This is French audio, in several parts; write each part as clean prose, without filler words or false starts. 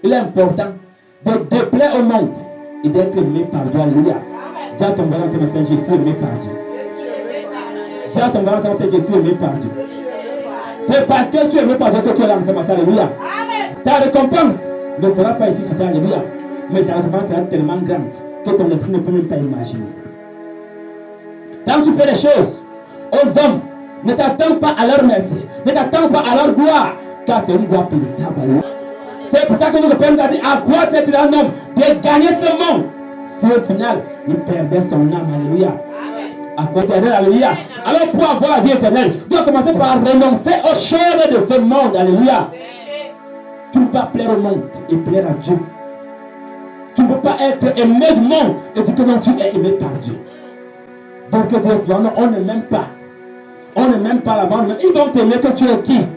Il est important de déplaire au monde et d'être aimé par Dieu. Alléluia. Dis à ton voisin ce matin, je suis aimé par Dieu. Dis à ton voisin ce matin, je suis aimé par Dieu. C'est parce que tu es aimé par Dieu que tu es là ce matin. Alléluia. Ta récompense ne sera pas ici sur toi. Alléluia. Mais ta récompense sera tellement grande que ton esprit ne peut même pas imaginer. Quand tu fais les choses aux hommes, ne t'attends pas à leur merci, ne t'attends pas à leur gloire, car c'est une gloire périssable. C'est pour ça que le Père nous a dit, à quoi sert-il un homme de gagner ce monde si au final il perdait son âme? Alléluia. À quoi éternel? Alléluia. Alors pour avoir la vie éternelle, tu dois commencer par renoncer aux choses de ce monde. Alléluia. Tu ne peux pas plaire au monde et plaire à Dieu. Tu ne peux pas être aimé du monde et dire que non, tu es aimé par Dieu. Donc Dieu dit, non, on ne m'aime pas. On ne m'aime pas là-bas. Ils vont t'aimer que tu es qui?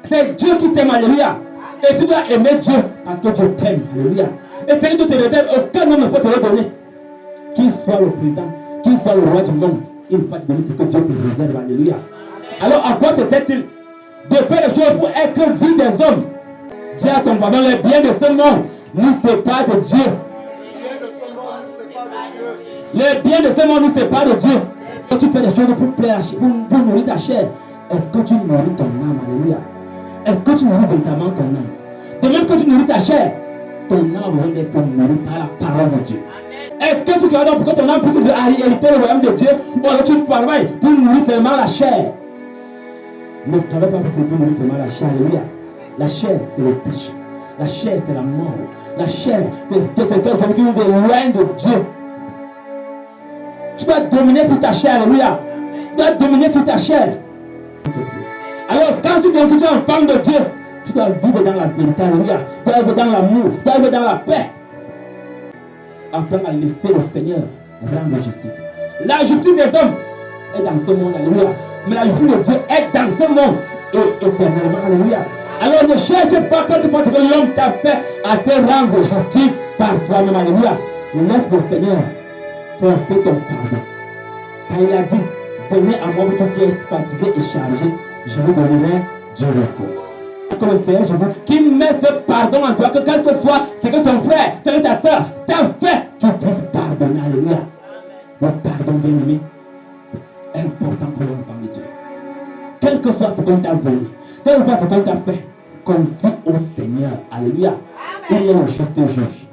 C'est Dieu qui t'aime. Alléluia. Et tu dois aimer Dieu parce que Dieu t'aime. Alléluia. Et celui qui te réserve, aucun homme ne peut te le donner. Qu'il soit le président, qu'il soit le roi du monde, il ne peut pas te donner ce que Dieu te réserve. Alléluia. Alors à quoi te fait-il de faire les choses pour être vu des hommes? Dis à ton voisin, les biens de ce monde nous séparent de Dieu. Les biens de ce monde nous séparent de Dieu. Quand tu fais des choses pour plaire, pour nourrir ta chair, est-ce que tu nourris ton âme? Alléluia. Est-ce que tu nourris véritablement ton âme? De même que tu nourris ta chair, ton âme va être nourrie par la parole de Dieu. Est-ce que tu crois donc pour que ton âme puisse hériter le royaume de Dieu, ou alors tu travailles pour nourrir seulement la chair? Ne travaille pas pour nourrir seulement la chair. Alléluia. La chair, c'est le péché. La chair, c'est la mort. La chair, c'est quelque chose qui nous éloigne de Dieu. Tu dois dominer sur ta chair. Alléluia. Tu dois dominer sur ta chair. Alors, quand tu dis que tu es un enfant de Dieu, tu dois vivre dans la vérité. Alléluia. Tu dois vivre dans l'amour. Tu dois vivre dans la paix. Apprends à laisser le Seigneur rendre justice. La justice des hommes est dans ce monde. Alléluia. Mais la justice de Dieu est dans ce monde et éternellement. Alléluia. Alors ne cherche pas quand tu vois que l'homme t'a fait à te rendre justice par toi-même. Alléluia. Laisse le Seigneur porter ton fardeau. Quand il a dit, venez à moi, vous tous qui êtes fatigués et chargés, je vous donnerai du repos. Que le Seigneur Jésus qui met ce pardon en toi, que quel que soit ce que ton frère, ce que ta soeur t'a fait, tu puisses pardonner. Alléluia. Le pardon, bien-aimé, est important pour l'enfant de Dieu. Quel que soit ce qu'on t'a volé, quel que soit ce qu'on t'a fait, confie au Seigneur. Alléluia. Il est le juste juge.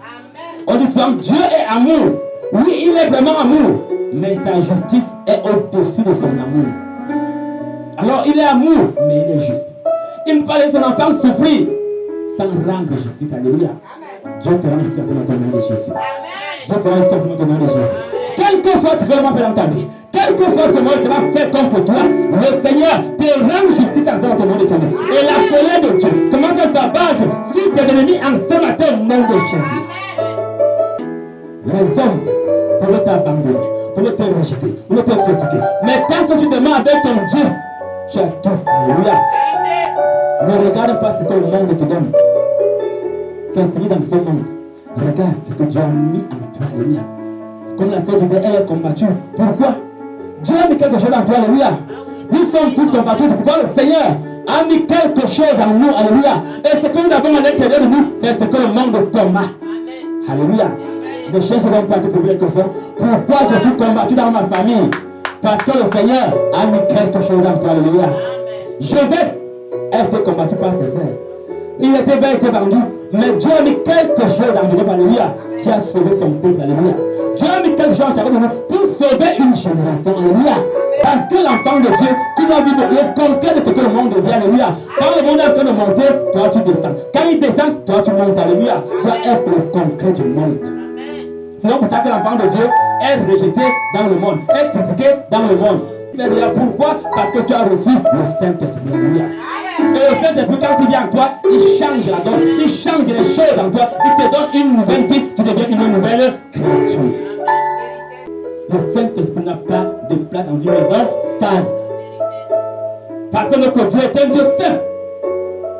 On dit souvent, Dieu est amour. Oui, il est vraiment amour. Mais sa justice est au-dessus de son amour. Alors, il est amour, mais il est juste. Il ne peut pas laisser son enfant souffrir sans rendre justice. Alléluia. Dieu te rend justice dans le nom de Jésus. Dieu te rend justice dans le nom de Jésus. Quel que soit ce que l'on fait dans ta vie, quel que soit ce que l'on va faire contre toi, le Seigneur te rend justice dans le nom de Jésus. Et la colère de Dieu commence à s'abattre sur tes ennemis en ce matin au nom de Jésus. Les hommes peuvent t'abandonner, peuvent te rejeter, peuvent te critiquer. Mais tant que tu demandes avec ton Dieu, tu as tout. Alléluia. Ne regarde pas ce que le monde te donne. S'inscris dans ce monde. Regarde ce que Dieu a mis en toi. Alléluia. Comme la sœur disait, elle est combattue. Pourquoi? Dieu a mis quelque chose en toi. Alléluia. Nous sommes tous combattus. C'est pourquoi le Seigneur a mis quelque chose en nous. Alléluia. Et ce que nous avons à l'intérieur de nous, c'est ce que le monde combat. Alléluia. Ne cherche donc pas à te poser la question. Pourquoi je suis combattu dans ma famille? Parce que le Seigneur a mis quelque chose en toi. Alléluia. Joseph a été combattu par ses frères. Il était vendu. Mais Dieu a mis quelque chose dans Joseph. Alléluia. Qui a sauvé son peuple. Alléluia. Dieu a mis quelque chose en nous pour sauver une génération. Alléluia. Parce que l'enfant de Dieu, tu dois vivre le concret de ce que le monde devient. Alléluia. Quand le monde est en train de monter, toi tu descends. Quand il descend, toi tu montes. Alléluia. Tu dois être le concret du monde. C'est donc pour ça que l'enfant de Dieu est rejeté dans le monde, est critiqué dans le monde. Pourquoi? Parce que tu as reçu le Saint-Esprit. Alléluia. Et le Saint-Esprit, quand il vient en toi, il change la donne, il change les choses en toi, il te donne une nouvelle vie, tu deviens une nouvelle créature. Le Saint-Esprit n'a pas de place dans une maison sale. Parce que notre Dieu est un Dieu saint.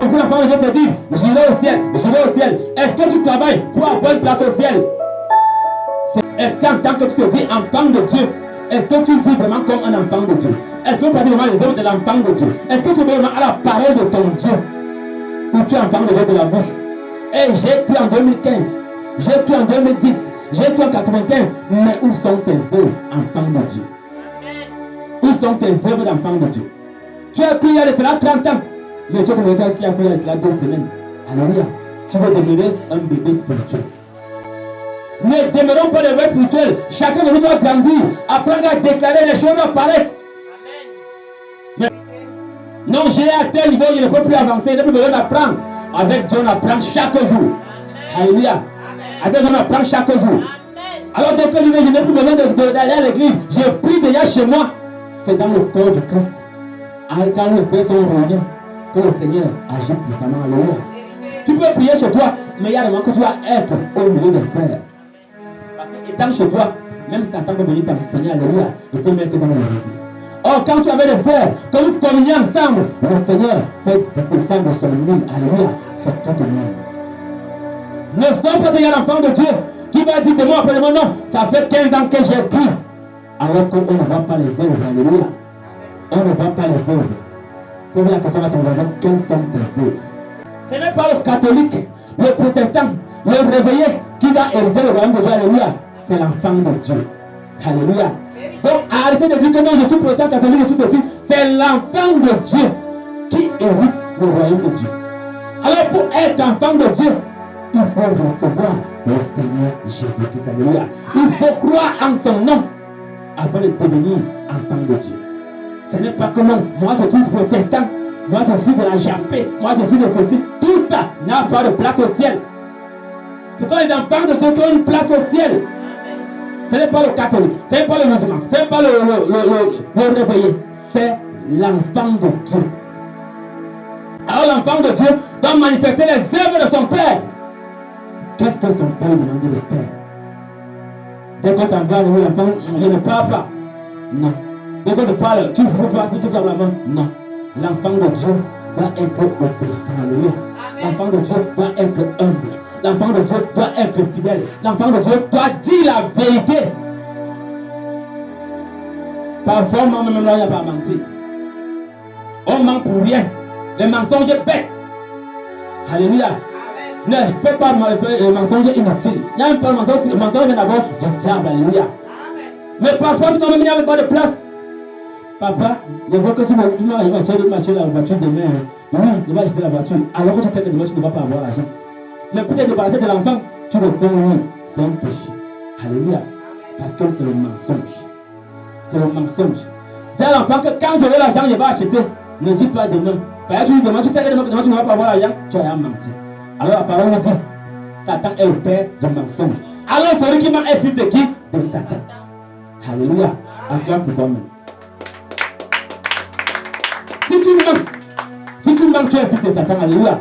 Et puis l'enfant de Dieu te dit, j'irai au ciel, j'irai au ciel. Est-ce que tu travailles pour avoir une place au ciel? Est-ce qu'en tant que tu te dis enfant de Dieu, est-ce que tu vis vraiment comme un enfant de Dieu? Est-ce que tu parles vraiment les hommes de l'enfant de Dieu? Est-ce que tu es vraiment à la parole de ton Dieu? Ou tu es enfant de Dieu de la bouche? Et j'ai cru en 2015, j'ai cru en 2010, j'ai cru en 95. Mais où sont tes œuvres, enfant de Dieu? Où sont tes œuvres d'enfant de Dieu? Tu as cru il y a de cela 30 ans. Mais tu es comme quelqu'un qui a cru il y a de cela 2 semaines. Alléluia. Tu veux demeurer un bébé spirituel. Ne demeurons pas des bébés spirituels. Chacun de nous doit grandir. Apprendre à déclarer les choses apparaissent. Mais non, j'ai à tel niveau, je ne peux plus avancer. Je n'ai plus besoin d'apprendre. Avec Dieu, on apprend chaque jour. Alléluia. Avec Dieu, on apprend chaque jour. Alors, dès que je n'ai plus besoin d'aller à l'église, je prie déjà chez moi. C'est dans le corps de Christ. Quand les frères sont réunis, que le Seigneur agit puissamment. Alléluia. Tu peux prier chez toi, mais il y a des moments que tu vas être au milieu des frères. Parce que étant chez toi, même Satan peut venir t'enseigner, alléluia, et te mettre dans l'église. Or, quand tu avais des frères, quand vous communiez ensemble, le Seigneur fait descendre son huile, alléluia, sur tout le monde. Ne sois pas des enfants de Dieu qui va dire de moi après le moment, non, ça fait 15 ans que j'ai cru. Alors qu'on ne va pas les œuvres, alléluia. On ne va pas les œuvres. Pose la question à ton voisin, quelles sont tes œuvres? Ce n'est pas le catholique, le protestant, le réveillé qui va hériter le royaume de Dieu, alléluia. C'est l'enfant de Dieu. Alléluia. Donc arrêtez de dire que non, je suis protestant, catholique, je suis ceci. C'est l'enfant de Dieu qui hérite le royaume de Dieu. Alors pour être enfant de Dieu, il faut recevoir le Seigneur Jésus-Christ. Alléluia. Il faut croire en son nom avant de devenir enfant de Dieu. Ce n'est pas que non, moi je suis protestant, moi je suis de la JAP, moi je suis de ceci. Tout ça n'a pas de place au ciel. Ce sont les enfants de Dieu qui ont une place au ciel. Ce n'est pas le catholique, ce n'est pas le musulman, ce n'est pas le réveillé. C'est l'enfant de Dieu. Alors l'enfant de Dieu doit manifester les œuvres de son Père. Qu'est-ce que son Père demande de faire? Dès qu'on t'envoie l'enfant, je ne parle pas. Non. Dès qu'on te parle, tu ne veux pas tout simplement. Non. L'enfant de Dieu doit être obéissant. Alléluia. L'enfant de Dieu doit être humble. L'enfant de Dieu doit être fidèle. L'enfant de Dieu doit dire la vérité. Parfois, on même là, il n'y a pas menti. On ment pour rien. Les mensonges bêtes. Alléluia. Ne fais pas le mensonge inutile. Il n'y a même pas le mensonge vient d'abord du diable. Alléluia. Mais parfois, tu n'as même pas de place. Papa, je vois que tu m'as acheté la voiture demain. Oui, je vais acheter la voiture. Alors que tu sais que demain, tu ne vas pas avoir l'argent. Mais pour te débarrasser de l'enfant, tu le fais oui. C'est un péché. Alléluia. Parce que c'est le mensonge. C'est le mensonge. Dis à l'enfant que quand j'aurai l'argent, je vais acheter. Ne dis pas demain. Parce que tu dis demain, tu sais que demain, tu ne vas pas avoir l'argent. Tu as menti. Alors la parole nous dit, Satan est le père du mensonge. Alors celui qui ment est fils de qui? De Satan. Alléluia. Acclame pour toi-même. Si tu mens, tu es fils de Satan. Alléluia.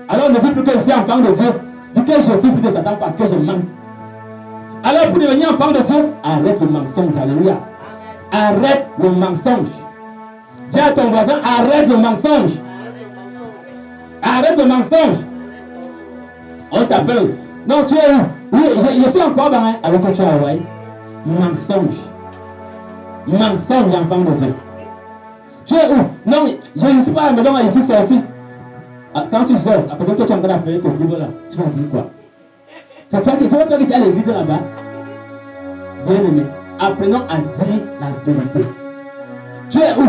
Alors ne dis plus que je suis enfant de Dieu. Dis que je suis fils de Satan parce que je mens. Alors pour devenir enfant de Dieu, arrête le mensonge. Alléluia. Arrête le mensonge. Dis à ton voisin, arrête le mensonge. Arrête le mensonge. On t'appelle. Non, tu es où? Oui, je suis encore dans alors que tu es à Hawaï. Mensonge. Mensonge, enfant de Dieu. Tu es où? Non, je ne suis pas à la maison, je suis sorti. Quand tu sors, la personne que tu es en train d'appeler ton livre là, tu vas dire quoi? C'est toi qui es à l'église là-bas. Bien aimé, apprenons à dire la vérité. Tu es où?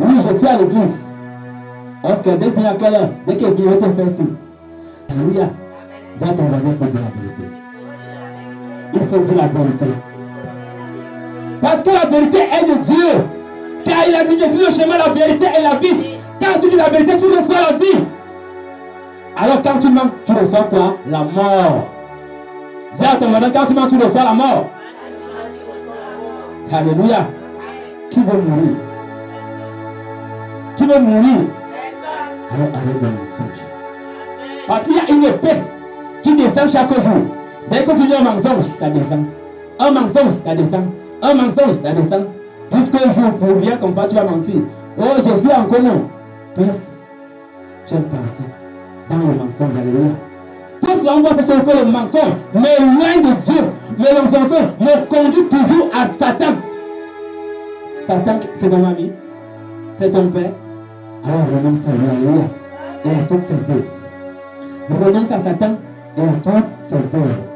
Oui, je suis à l'église. Ok, dès qu'il vient à quelle heure? Dès qu'il vient, je vais te faire ci. Alléluia. Dis à ton voisin, il faut dire la vérité. Il faut dire la vérité. Parce que la vérité est de Dieu. Car il a dit, je suis le chemin, la vérité et la vie. Quand tu dis la vérité, tu reçois la vie. Alors quand tu mens, tu reçois quoi? La mort. Dis à ton voisin, quand tu mens, tu reçois la mort. Alléluia. Qui veut mourir? Qui veut mourir? Alors arrête le mensonge. Parce qu'il y a une épée qui descend chaque jour. Dès que tu dis un mensonge, ça descend. Un mensonge, ça descend. Un mensonge, ça descend. Jusqu'au jour, pour rien comme pas, tu vas mentir. Oh, je suis en commun. Puis, tu es parti dans le mensonge. Alléluia. Tout cela, on voit que le mensonge, mais loin de Dieu. Mais le mensonge me conduit toujours à Satan. Satan, c'est ton ami, c'est ton père. Alors renonce à lui. Alléluia. Et à toutes ses œuvres. Renonce à Satan et à ton faveur.